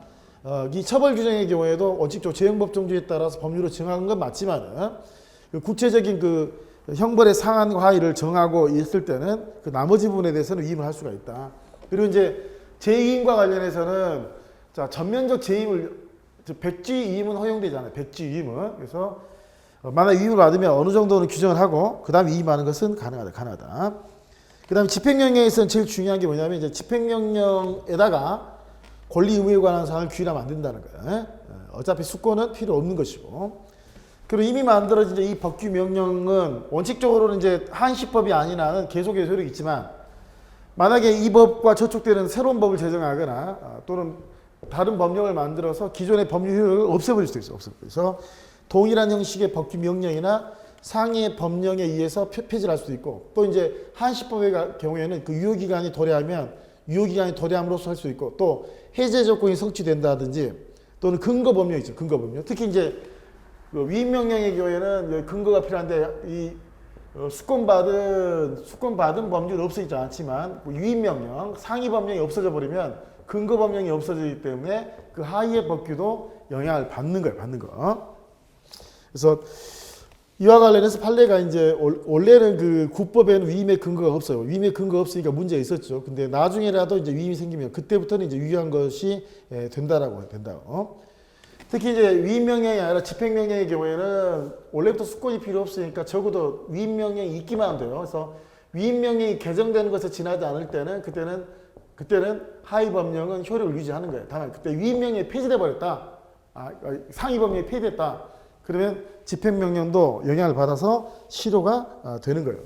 이 처벌 규정의 경우에도 원칙적으로 재형법정주에 따라서 법률로 정한 건 맞지만 그 구체적인 그 형벌의 상한과 하위를 정하고 있을 때는 그 나머지 부분에 대해서는 위임을 할 수가 있다. 그리고 이제 재위임과 관련해서는 자 전면적 재임을 백지위임은 허용되잖아요. 백지위임은. 그래서 만약 위임을 받으면 어느 정도는 규정을 하고 그 다음 위임하는 것은 가능하다. 그 다음 집행명령에서는 제일 중요한 게 뭐냐면 이제 집행명령에다가 권리 의무에 관한 사항을 규율하면 안 된다는 거예요. 어차피 수권은 필요 없는 것이고. 그리고 이미 만들어진 이제 이 법규 명령은 원칙적으로는 이제 한시법이 아닌 한은 계속의 효력이 있지만 만약에 이 법과 저촉되는 새로운 법을 제정하거나 또는 다른 법령을 만들어서 기존의 법률 효력을 없애버릴 수도 있어. 그래서 동일한 형식의 법규 명령이나 상위의 법령에 의해서 폐지를 할 수도 있고 또 이제 한시법의 경우에는 그 유효기간이 도래하면 유효기간이 도래함으로써 할 수 있고 또 해제 조건이 성취된다든지 또는 근거 법령 있죠. 근거 법령. 특히 이제 그 위임 명령의 경우에는 근거가 필요한데 이 수권받은 법률은 없어지지 않지만 위임 명령, 상위 법령이 없어져 버리면 근거 법령이 없어지기 때문에 그 하위의 법규도 영향을 받는 거예요. 받는 거. 그래서 이와 관련해서 판례가 이제 원래는 그 국법에는 위임의 근거가 없어요. 위임의 근거가 없으니까 문제가 있었죠. 근데 나중에라도 이제 위임이 생기면 그때부터는 이제 유효한 것이 된다라고 된다고. 특히 이제 위임 명령이 아니라 집행 명령의 경우에는 원래부터 수권이 필요 없으니까 적어도 위임 명령이 있기만 하면 돼요. 그래서 위임 명령이 개정되는 것에 지나지 않을 때는 그때는 하위 법령은 효력을 유지하는 거예요. 다만 그때 위임 명령이 폐지돼 버렸다. 상위 법령이 폐지됐다. 그러면 집행 명령도 영향을 받아서 실효가 되는 거예요.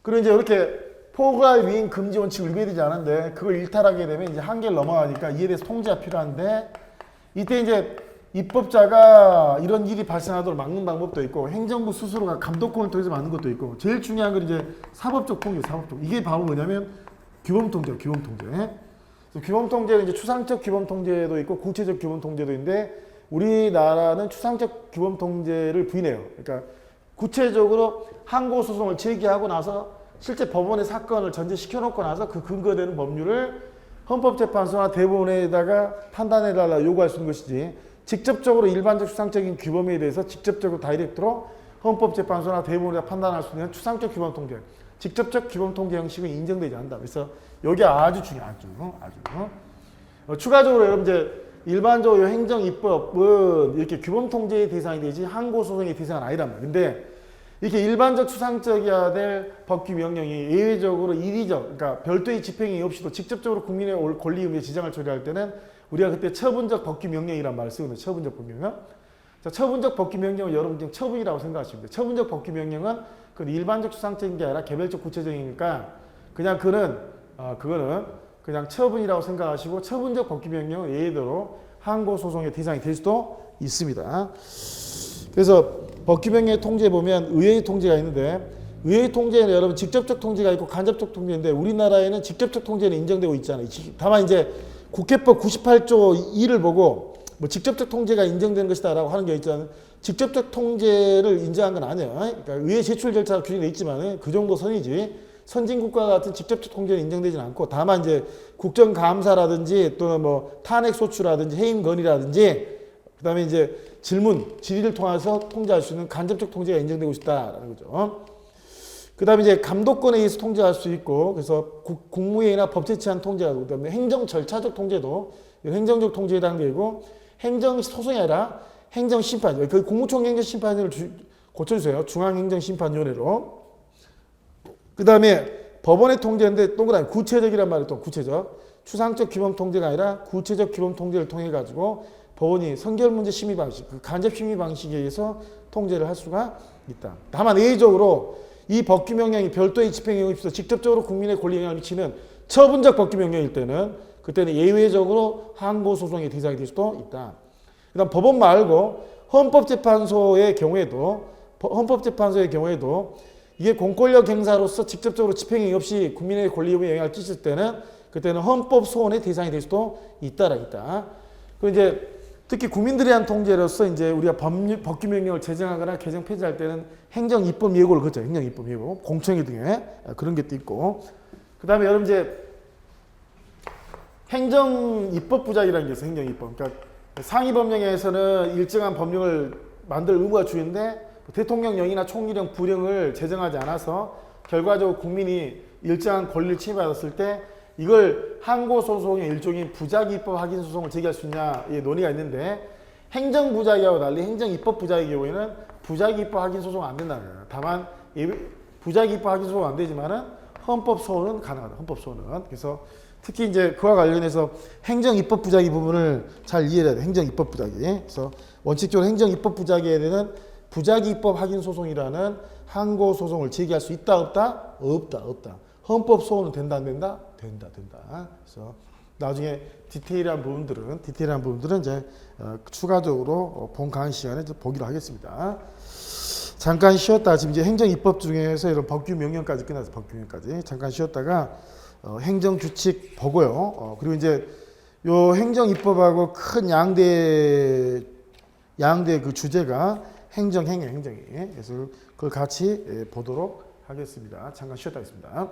그리고 이제 이렇게 포괄 위임 금지 원칙을 읽어야 되지 않은데 그걸 일탈하게 되면 이제 한계를 넘어가니까 이에 대해서 통제가 필요한데 이때 이제 입법자가 이런 일이 발생하도록 막는 방법도 있고 행정부 스스로가 감독권을 통해서 막는 것도 있고 제일 중요한 건 이제 사법적 통제, 사법적. 이게 바로 뭐냐면 규범 통제, 규범 통제. 규범 통제는 이제 추상적 규범 통제도 있고 구체적 규범 통제도 있는데 우리나라는 추상적 규범 통제를 부인해요. 그러니까 구체적으로 항고 소송을 제기하고 나서 실제 법원의 사건을 전제시켜 놓고 나서 그 근거되는 법률을 헌법재판소나 대법원에다가 판단해달라 요구할 수 있는 것이지 직접적으로 일반적 추상적인 규범에 대해서 직접적으로 다이렉트로 헌법재판소나 대법원에 판단할 수 있는 추상적 규범 통제, 직접적 규범 통제 형식은 인정되지 않는다. 그래서 여기 아주 중요해, 아주. 추가적으로 여러분 이제 일반적으로 행정 입법은 이렇게 규범 통제의 대상이 되지 항고 소송의 대상은 아니란 말이에요. 근데 이렇게 일반적 추상적이어야 될 법규 명령이 예외적으로 이리적, 그러니까 별도의 집행이 없이도 직접적으로 국민의 권리 의무에 지장을 초래할 때는 우리가 그때 처분적 법규 명령이란 말을 쓰거든요. 처분적 법규 명령. 자, 처분적 법규 명령은 여러분 지금 처분이라고 생각하시면 돼요. 처분적 법규 명령은 그 일반적 추상적인 게 아니라 개별적 구체적이니까 그냥 그거는 그냥 처분이라고 생각하시고 처분적 법규 명령은 예외대로 항고 소송의 대상이 될 수도 있습니다. 그래서 법규 명령의 통제에 보면 의회의 통제가 있는데 의회의 통제는 여러분 직접적 통제가 있고 간접적 통제인데 우리나라에는 직접적 통제는 인정되고 있잖아요. 다만 이제 국회법 98조 2를 보고 뭐 직접적 통제가 인정되는 것이다라고 하는 게 있잖아요. 직접적 통제를 인정한 건 아니에요. 그러니까 의회 제출 절차가 규정돼 있지만 그 정도 선이지 선진국과 같은 직접적 통제는 인정되지는 않고 다만 이제 국정감사라든지 또는 뭐 탄핵소추라든지 해임건의라든지 그다음에 이제 질의를 통해서 통제할 수 있는 간접적 통제가 인정되고 있다라는 거죠. 그다음에 이제 감독권에 의해서 통제할 수 있고 그래서 국무회의나 법제치안 통제하고 그다음에 행정 절차적 통제도 행정적 통제에 해당되고 행정 소송이 아니라 행정 심판. 그 국무총리 행정심판위원회를 고쳐주세요. 중앙행정심판위원회로. 그다음에 법원의 통제인데 동그라미 구체적이란 말이 또 구체적. 추상적 규범 통제가 아니라 구체적 규범 통제를 통해 가지고 법원이 선결문제 심의 방식, 그 간접 심의 방식에 의해서 통제를 할 수가 있다. 다만 예외적으로 이 법규 명령이 별도의 집행에 의해서 직접적으로 국민의 권리에 영향을 미치는 처분적 법규 명령일 때는 그때는 예외적으로 항고 소송의 대상이 될 수도 있다. 그다음 법원 말고 헌법재판소의 경우에도 이게 공권력 행사로서 직접적으로 집행이 없이 국민의 권리에 영향을 끼칠 때는 그때는 헌법 소원의 대상이 될 수도 있다. 그리고 이제 특히 국민들에 대한 통제로서 이제 우리가 법규 명령을 제정하거나 개정 폐지할 때는 행정 입법 예고를 거쳐. 행정 입법 예고, 공청회 등에 그런 것도 있고. 그다음에 여러분 이제 행정 입법 부작이라는 게 있어요. 행정 입법. 그러니까 상위 법령에서는 일정한 법령을 만들 의무가 주인데 대통령령이나 총리령, 부령을 제정하지 않아서 결과적으로 국민이 일정한 권리를 침해받았을 때 이걸 항고소송의 일종인 부작위법 확인 소송을 제기할 수 있냐의 논의가 있는데 행정부작위하고 달리 행정입법 부작위의 경우에는 부작위법 확인 소송은 안 된다는 거예요. 다만 부작위법 확인 소송은 안 되지만은 헌법 소원은 가능하다. 헌법 소원은. 그래서 특히 이제 그와 관련해서 행정입법 부작위 부분을 잘 이해해야 돼. 행정입법 부작위. 그래서 원칙적으로 행정입법 부작위에 대한 부작위법 확인 소송이라는 항고 소송을 제기할 수 있다 없다? 없다. 헌법 소원은 된다 안 된다? 된다. 그래서 나중에 디테일한 부분들은 이제 추가적으로 본 강의 시간에 보기로 하겠습니다. 잠깐 쉬었다. 지금 이제 행정 입법 중에서 이런 법규 명령까지 끝났어요. 법규 명령까지 잠깐 쉬었다가 행정 규칙 보고요. 그리고 이제 요 행정 입법하고 큰 양대 그 주제가 행정행위. 그래서 그걸 같이 보도록 하겠습니다. 잠깐 쉬었다 하겠습니다.